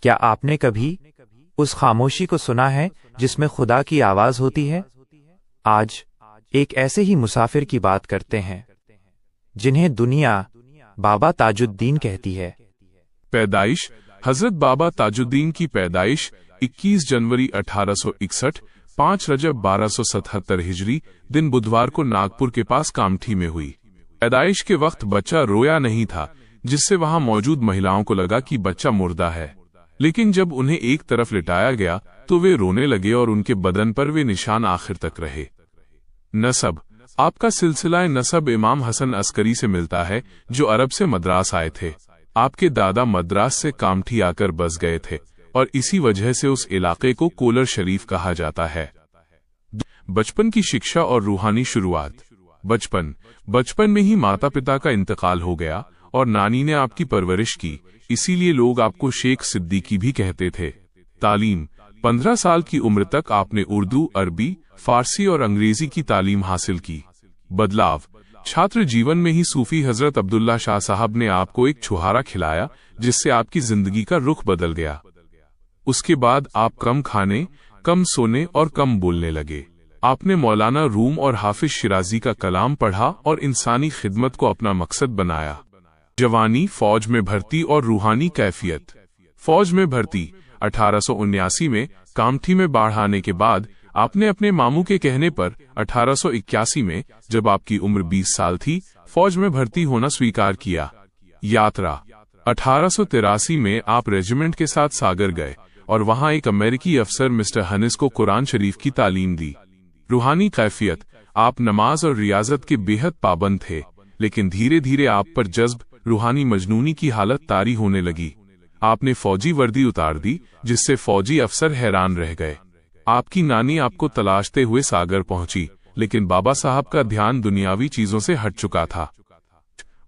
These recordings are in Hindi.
क्या आपने कभी उस खामोशी को सुना है जिसमें खुदा की आवाज होती है? आज एक ऐसे ही मुसाफिर की बात करते हैं जिन्हें दुनिया बाबा ताजुद्दीन कहती है। पैदाइश हजरत बाबा ताजुद्दीन की पैदाइश 21 जनवरी 1861, 5 रजब 1277 हिजरी दिन बुधवार को नागपुर के पास कामठी में हुई। पैदाइश के वक्त बच्चा रोया नहीं था, जिससे वहां मौजूद महिलाओं को लगा कि बच्चा मुर्दा है। लेकिन जब उन्हें एक तरफ लिटाया गया तो वे रोने लगे और उनके बदन पर वे निशान आखिर तक रहे। नसब आपका सिलसिला नसब इमाम हसन अस्करी से मिलता है, जो अरब से मद्रास आए थे। आपके दादा मद्रास से कामठी आकर बस गए थे और इसी वजह से उस इलाके को कोलर शरीफ कहा जाता है। बचपन की शिक्षा और रूहानी शुरुआत। बचपन में ही माता पिता का इंतकाल हो गया और नानी ने आपकी परवरिश की, इसीलिए लोग आपको शेख सिद्दीकी भी कहते थे। तालीम 15 साल की उम्र तक आपने उर्दू, अरबी, फारसी और अंग्रेजी की तालीम हासिल की। बदलाव छात्र जीवन में ही सूफी हजरत अब्दुल्ला शाह साहब ने आपको एक छुहारा खिलाया, जिससे आपकी जिंदगी का रुख बदल गया। उसके बाद आप कम खाने, कम सोने और कम बोलने लगे। आपने मौलाना रूम और हाफिज शिराजी का कलाम पढ़ा और इंसानी खिदमत को अपना मकसद बनाया। जवानी फौज में भर्ती और रूहानी कैफियत। फौज में भर्ती 1879 में कामठी में बाढ़ आने के बाद आपने अपने मामू के कहने पर 1881 में, जब आपकी उम्र 20 साल थी, फौज में भर्ती होना स्वीकार किया। यात्रा 1883 में आप रेजिमेंट के साथ सागर गए और वहां एक अमेरिकी अफसर मिस्टर हनिस को कुरान शरीफ की तालीम दी। रूहानी कैफियत आप नमाज और रियाजत के बेहद पाबंद थे, लेकिन धीरे धीरे आप पर जज्ब रूहानी मजनूनी की हालत तारी होने लगी। आपने फौजी वर्दी उतार दी, जिससे फौजी अफसर हैरान रह गए। आपकी नानी आपको तलाशते हुए सागर पहुंची, लेकिन बाबा साहब का ध्यान दुनियावी चीजों से हट चुका था।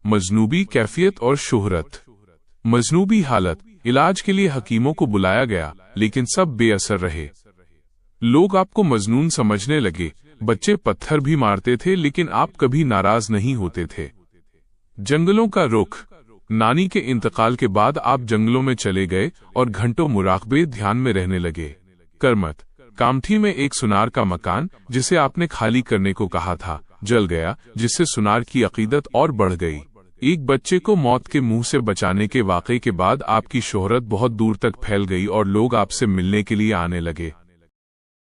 मजनूबी कैफियत और शोहरत। मजनूबी हालत इलाज के लिए हकीमों को बुलाया गया, लेकिन सब बेअसर रहे। लोग आपको मजनून समझने लगे। बच्चे पत्थर भी मारते थे, लेकिन आप कभी नाराज नहीं होते थे। जंगलों का रुख। नानी के इंतकाल के बाद आप जंगलों में चले गए और घंटों मुराकबे ध्यान में रहने लगे। करमत कामठी में एक सुनार का मकान, जिसे आपने खाली करने को कहा था, जल गया, जिससे सुनार की अकीदत और बढ़ गई। एक बच्चे को मौत के मुंह से बचाने के वाक़े के बाद आपकी शोहरत बहुत दूर तक फैल गई और लोग आपसे मिलने के लिए आने लगे।